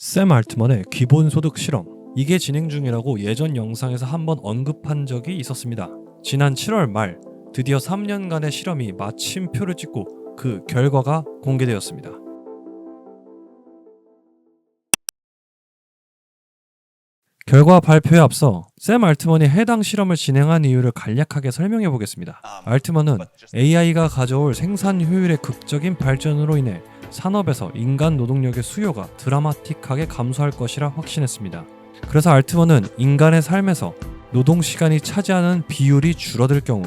샘 알트먼의 기본소득 실험, 이게 진행 중이라고 예전 영상에서 한번 언급한 적이 있었습니다. 지난 7월 말 드디어 3년간의 실험이 마침표를 찍고 그 결과가 공개되었습니다. 결과 발표에 앞서 샘 알트먼이 해당 실험을 진행한 이유를 간략하게 설명해 보겠습니다. 알트먼은 AI가 가져올 생산 효율의 극적인 발전으로 인해 산업에서 인간 노동력의 수요가 드라마틱하게 감소할 것이라 확신했습니다. 그래서 알트먼은 인간의 삶에서 노동시간이 차지하는 비율이 줄어들 경우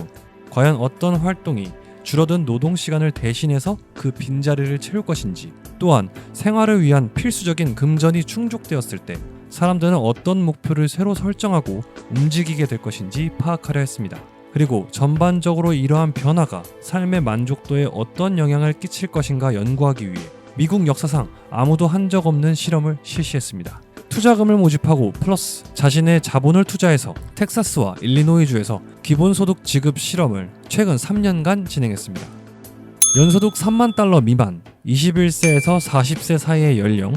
과연 어떤 활동이 줄어든 노동시간을 대신해서 그 빈자리를 채울 것인지, 또한 생활을 위한 필수적인 금전이 충족되었을 때 사람들은 어떤 목표를 새로 설정하고 움직이게 될 것인지 파악하려 했습니다. 그리고 전반적으로 이러한 변화가 삶의 만족도에 어떤 영향을 끼칠 것인가 연구하기 위해 미국 역사상 아무도 한 적 없는 실험을 실시했습니다. 투자금을 모집하고 플러스 자신의 자본을 투자해서 텍사스와 일리노이주에서 기본소득 지급 실험을 최근 3년간 진행했습니다. 연소득 3만 달러 미만, 21세에서 40세 사이의 연령,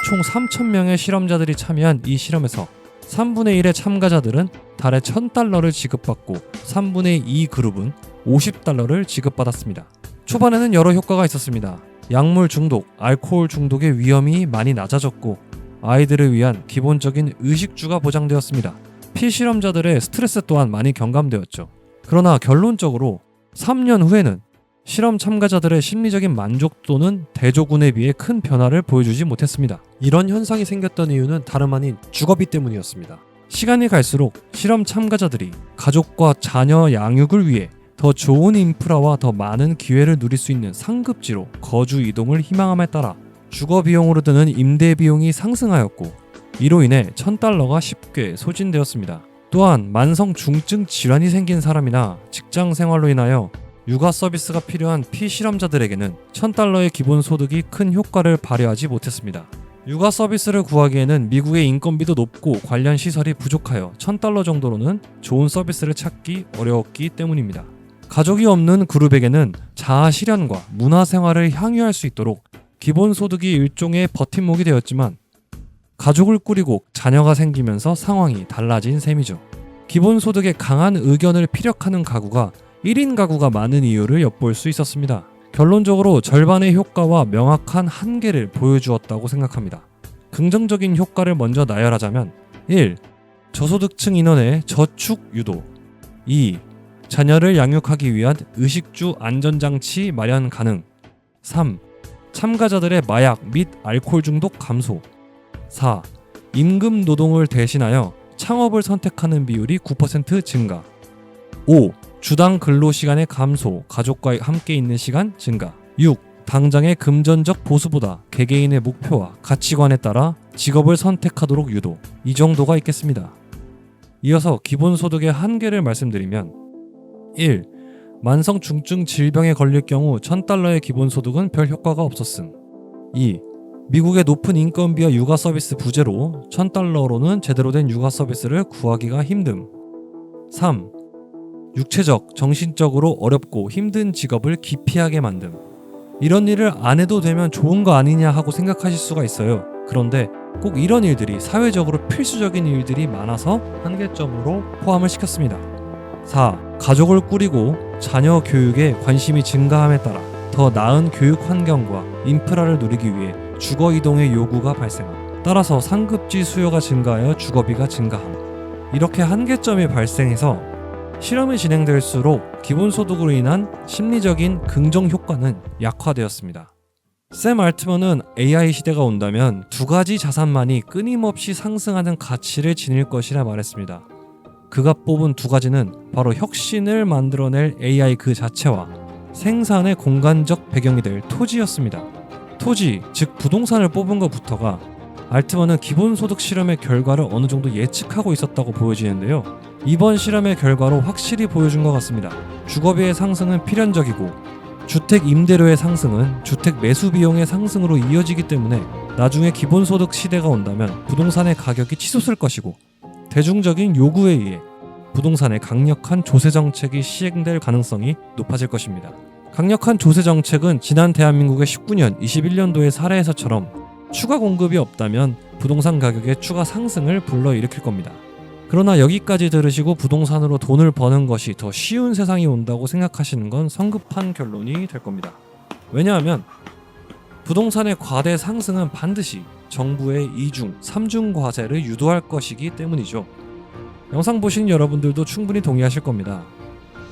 총 3,000명의 실험자들이 참여한 이 실험에서 3분의 1의 참가자들은 달에 1,000달러를 지급받고 3분의 2 그룹은 50달러를 지급받았습니다. 초반에는 여러 효과가 있었습니다. 약물 중독, 알코올 중독의 위험이 많이 낮아졌고 아이들을 위한 기본적인 의식주가 보장되었습니다. 피실험자들의 스트레스 또한 많이 경감되었죠. 그러나 결론적으로 3년 후에는 실험 참가자들의 심리적인 만족도는 대조군에 비해 큰 변화를 보여주지 못했습니다. 이런 현상이 생겼던 이유는 다름 아닌 주거비 때문이었습니다. 시간이 갈수록 실험 참가자들이 가족과 자녀 양육을 위해 더 좋은 인프라와 더 많은 기회를 누릴 수 있는 상급지로 거주 이동을 희망함에 따라 주거 비용으로 드는 임대 비용이 상승하였고, 이로 인해 1,000달러가 쉽게 소진되었습니다. 또한 만성 중증 질환이 생긴 사람이나 직장 생활로 인하여 육아 서비스가 필요한 피실험자들에게는 1,000달러의 기본소득이 큰 효과를 발휘하지 못했습니다. 육아 서비스를 구하기에는 미국의 인건비도 높고 관련 시설이 부족하여 1,000달러 정도로는 좋은 서비스를 찾기 어려웠기 때문입니다. 가족이 없는 그룹에게는 자아 실현과 문화 생활을 향유할 수 있도록 기본소득이 일종의 버팀목이 되었지만, 가족을 꾸리고 자녀가 생기면서 상황이 달라진 셈이죠. 기본소득에 강한 의견을 피력하는 가구가 1인 가구가 많은 이유를 엿볼 수 있었습니다. 결론적으로 절반의 효과와 명확한 한계를 보여주었다고 생각합니다. 긍정적인 효과를 먼저 나열하자면 1. 저소득층 인원의 저축 유도. 2. 자녀를 양육하기 위한 의식주 안전장치 마련 가능. 3. 참가자들의 마약 및 알코올 중독 감소. 4. 임금 노동을 대신하여 창업을 선택하는 비율이 9% 증가. 5. 주당 근로시간의 감소, 가족과 함께 있는 시간 증가. 6. 당장의 금전적 보수보다 개개인의 목표와 가치관에 따라 직업을 선택하도록 유도. 이 정도가 있겠습니다. 이어서 기본소득의 한계를 말씀드리면 1. 만성 중증 질병에 걸릴 경우 1,000달러의 기본소득은 별 효과가 없었음. 2. 미국의 높은 인건비와 육아 서비스 부재로 1,000달러로는 제대로 된 육아 서비스를 구하기가 힘듦. 3. 육체적, 정신적으로 어렵고 힘든 직업을 기피하게 만듦. 이런 일을 안 해도 되면 좋은 거 아니냐 하고 생각하실 수가 있어요. 그런데 꼭 이런 일들이 사회적으로 필수적인 일들이 많아서 한계점으로 포함을 시켰습니다. 4. 가족을 꾸리고 자녀 교육에 관심이 증가함에 따라 더 나은 교육 환경과 인프라를 누리기 위해 주거 이동의 요구가 발생함. 따라서 상급지 수요가 증가하여 주거비가 증가함. 이렇게 한계점이 발생해서 실험이 진행될수록 기본소득으로 인한 심리적인 긍정 효과는 약화되었습니다. 샘 알트먼은 AI 시대가 온다면 2가지 자산만이 끊임없이 상승하는 가치를 지닐 것이라 말했습니다. 그가 뽑은 2가지는 바로 혁신을 만들어낼 AI 그 자체와 생산의 공간적 배경이 될 토지였습니다. 토지, 즉 부동산을 뽑은 것부터가 알트먼은 기본소득 실험의 결과를 어느 정도 예측하고 있었다고 보여지는데요. 이번 실험의 결과로 확실히 보여준 것 같습니다. 주거비의 상승은 필연적이고 주택 임대료의 상승은 주택 매수 비용의 상승으로 이어지기 때문에 나중에 기본소득 시대가 온다면 부동산의 가격이 치솟을 것이고, 대중적인 요구에 의해 부동산의 강력한 조세 정책이 시행될 가능성이 높아질 것입니다. 강력한 조세 정책은 지난 대한민국의 19년, 21년도의 사례에서처럼 추가 공급이 없다면 부동산 가격의 추가 상승을 불러일으킬 겁니다. 그러나 여기까지 들으시고 부동산으로 돈을 버는 것이 더 쉬운 세상이 온다고 생각하시는 건 성급한 결론이 될 겁니다. 왜냐하면 부동산의 과대 상승은 반드시 정부의 2중, 3중 과세를 유도할 것이기 때문이죠. 영상 보신 여러분들도 충분히 동의하실 겁니다.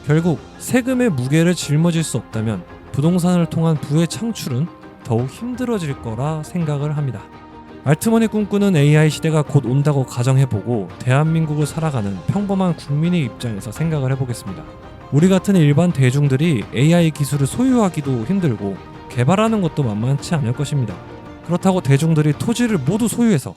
결국 세금의 무게를 짊어질 수 없다면 부동산을 통한 부의 창출은 더욱 힘들어질 거라 생각을 합니다. 알트먼이 꿈꾸는 AI 시대가 곧 온다고 가정해보고 대한민국을 살아가는 평범한 국민의 입장에서 생각을 해보겠습니다. 우리 같은 일반 대중들이 AI 기술을 소유하기도 힘들고 개발하는 것도 만만치 않을 것입니다. 그렇다고 대중들이 토지를 모두 소유해서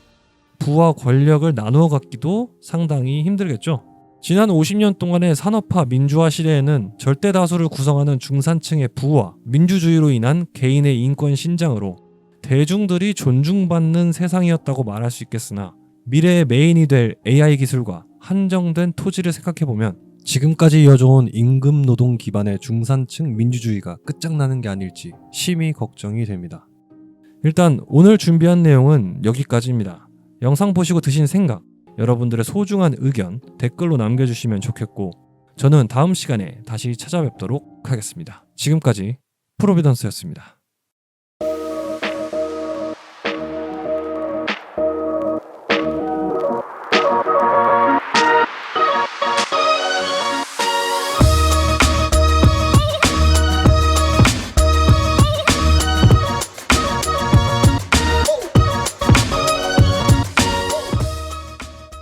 부와 권력을 나누어 갖기도 상당히 힘들겠죠. 지난 50년 동안의 산업화 민주화 시대에는 절대 다수를 구성하는 중산층의 부와 민주주의로 인한 개인의 인권 신장으로 대중들이 존중받는 세상이었다고 말할 수 있겠으나 미래의 메인이 될 AI 기술과 한정된 토지를 생각해보면 지금까지 이어져온 임금 노동 기반의 중산층 민주주의가 끝장나는 게 아닐지 심히 걱정이 됩니다. 일단 오늘 준비한 내용은 여기까지입니다. 영상 보시고 드신 생각, 여러분들의 소중한 의견 댓글로 남겨주시면 좋겠고 저는 다음 시간에 다시 찾아뵙도록 하겠습니다. 지금까지 프로비던스였습니다.